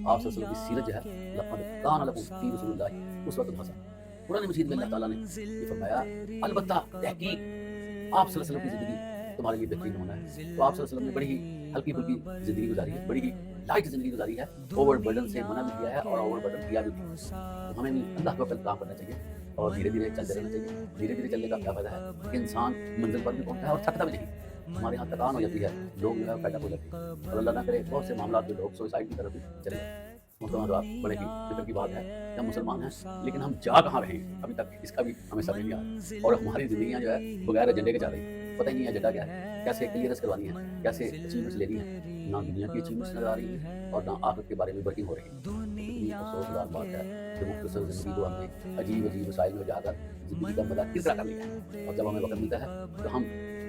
آپ صلی اللہ علیہ وسلم کی سیرت جو ہے لقد کان لکم فی رسول اللہ اسوۃ حسنہ، قرآن مجید میں اللہ تعالیٰ نے یہ فرمایا البتہ تحقیق آپ صلی اللہ علیہ وسلم کی زندگی تمہارے لیے بہترین ہونا ہے۔ تو آپ صلی اللہ علیہ وسلم نے بڑی ہی ہلکی پھلکی زندگی گزاری ہے، بڑی ہی لائٹ زندگی گزاری ہے، اوور برڈن سے منع بھی کیا ہے اور اوور برڈن کیا بھی کیا۔ تو ہمیں بھی اللہ کو کام کرنا چاہیے اور دھیرے دھیرے چلتے رہنا چاہیے۔ دھیرے دھیرے چلنے کا کیا فائدہ ہے کہ انسان منزل پر بھی پہنچتا ہے اور تھکتا بھی نہیں۔ ہمارے یہاں تکان ہو جاتی ہے، لوگ جو ہے پیدا ہو جاتے ہیں اور اللہ نہ کرے بہت سے معاملات میں لوگ سوسائڈ کی طرف بھی چلے جاتے ہیں۔ محترم بڑے ہی فکر کی بات ہے کہ ہم مسلمان ہیں لیکن ہم جا کہاں رہے ہیں ابھی تک، اس کا بھی ہمیں سمجھ نہیں آ رہا اور ہماری زندگیاں جو ہے بغیر ایجنڈے کے چل رہی ہیں، پتہ ہی نہیں ایجنڈا کیا ہے، کیسے کلیئرنس کروانی ہے، کیسے اچیومنٹس لینی ہے۔ نہ دنیا کی اچیومنٹس نظر آ رہی ہیں اور نہ آخرت کے بارے میں ورکنگ ہو رہی ہے۔ اتنی افسوسناک بات ہے کہ مختصر زندگی کو ہم نے عجیب عجیب وسائل میں جا کر زندگی کا مزہ کرکرا کر لیا ہے، اور جب ہمیں وقت ملتا ہے تو ہم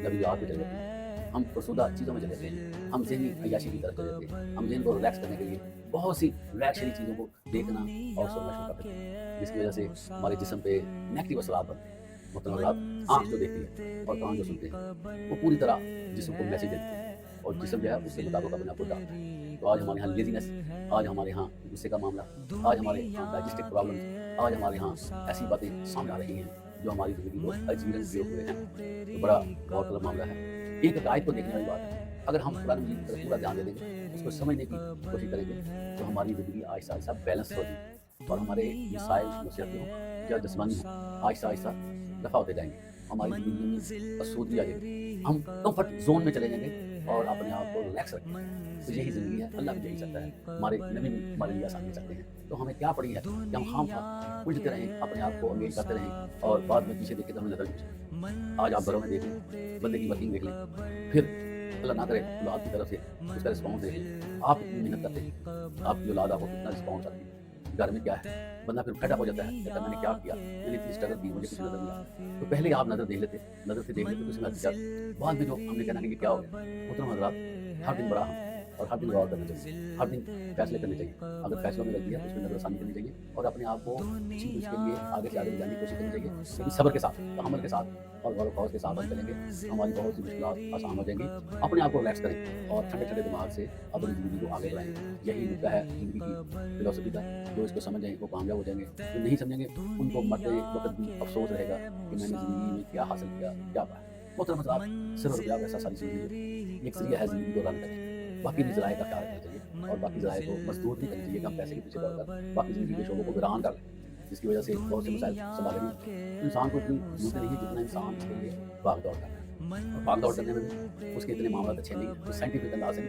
نظریات میں چلے جاتے ہیں، ہم فرسودہ چیزوں میں چلے جاتے ہیں، ہم ذہنی عیاشی کی طرف چلے جاتے ہیں، ہم ذہن کو ریلیکس کرنے کے لیے بہت سی ریلیکشنی چیزوں کو دیکھنا اور سننا شروع کر دیتے ہیں، جس کی وجہ سے ہمارے جسم پہ نیگیٹو اثرات بنتے ہیں۔ محترم آنکھ جو دیکھتی ہے اور کان جو سنتے ہیں وہ پوری طرح جسم کو میسج دیتے ہیں اور جسم جو ہے اس کے مطابق اپنے آپ کو ڈالتا ہے۔ تو آج ہمارے یہاں لیزینس، آج ہمارے یہاں غصے کا معاملہ، آج ہمارے یہاں ڈائجسٹک پرابلمس، آج ہمارے یہاں ایسی باتیں سامنے آ رہی ہیں جو ہماری زندگی کو اجیرن کیے ہوئے ہیں۔ تو بڑا غور طلب معاملہ ہے، ایک گائیڈ کو دیکھنے والی بات ہے۔ اگر ہم قرآن مجید کی طرف پورا دھیان دے دیں گے، اس کو سمجھنے کی کوشش کریں گے تو ہماری زندگی آہستہ آہستہ بیلنس ہو جائے گی اور ہمارے مسائل مصیبتیں ہوں یا جسمانی ہوں آہستہ آہستہ دفاع ہوتے جائیں گے۔ ہماری زندگی میں آسودگی آ جائے گی، ہم کمفرٹ زون میں چلے جائیں گے اور اپنے آپ کو ریلیکس رکھیں گے۔ تو یہی زندگی ہے، اللہ بھی یہی چاہتا ہے، ہمارے نبی بھی ہمارے لیے آسانی چاہتے ہیں۔ تو ہمیں کیا پڑی ہے کہ ہم خام خواہ الجھتے رہیں، اپنے آپ کو انگیج کرتے رہیں اور بعد میں پیچھے دیکھیں تو ہمیں نظر نہیں۔ آج آپ گھروں میں دیکھ لیں، بندے کی ورکنگ دیکھ لیں، پھر اللہ نہ کرے اولاد کی طرف سے اس کا رسپانس دیکھ لیں، آپ کتنی محنت کرتے ہیں، آپ کی اولاد آپ کو کتنا رسپانس آتی ہے، گھر میں کیا ہے، بندہ پھر فیڈ اپ ہو جاتا ہے، کہتا ہے میں نے کیا کیا، میں نے اتنی اسٹرگل کی، مجھے کچھ نظر نہیں آیا۔ تو پہلے آپ نظر دیکھ لیتے، نظر سے دیکھ لیتے تو اس میں حقیقت، بعد میں جو ہم نے کہنا کہ یہ کیا ہو گیا۔ محترم حضرات، ہر دن بڑا ہم اور ہر دن غور کرنا چاہیے، ہر دن فیصلے کرنے چاہیے، اگر فیصلوں میں غلطی ہے تو اس میں نظر ثانی کرنی چاہیے اور اپنے آپ کو چیز اس کے لیے آگے سے آگے لے جانے کی کوشش کرنی چاہیے، لیکن صبر کے ساتھ، تحمل کے ساتھ اور غور و خوض کے ساتھ ہم چلیں گے، ہماری بہت سی مشکلات آسان ہو جائیں گی۔ اپنے آپ کو ریلیکس کریں اور ٹھنڈے ٹھنڈے دماغ سے اپنی زندگی کو آگے بڑھائیں۔ یہی نکتہ ہے زندگی کی فلاسفی کا، جو اس کو سمجھیں وہ کامیاب ہو جائیں گے، جو نہیں سمجھیں گے ان کو مرتے وقت بھی افسوس رہے گا کہ میں نے زندگی میں کیا حاصل کیا، کیا پایا۔ محترم حضرات، صرف روپیہ پیسہ ساری چیزیں یہ ایک ذریعہ ہے زندگی کو رن کرنے کا، باقی بھی ذرائع کا خیال رکھنا چاہیے اور باقی ذرائع کو مزدور نہیں کرنی چاہیے کہ ہم پیسے کے پیچھے دوڑ کر باقی زندگی کے شعبوں کو ویران کر لیں، جس کی وجہ سے بہت سے مسائل سنبھالے نہیں۔ انسان کو اتنی ضرورت نہیں جتنا انسان اس کے لیے بھاگ دوڑ کرتا ہے، اور بھاگ دوڑ کرنے میں بھی اس کے اتنے معاملات اچھے نہیں ہیں، تو سائنٹیفک انداز سے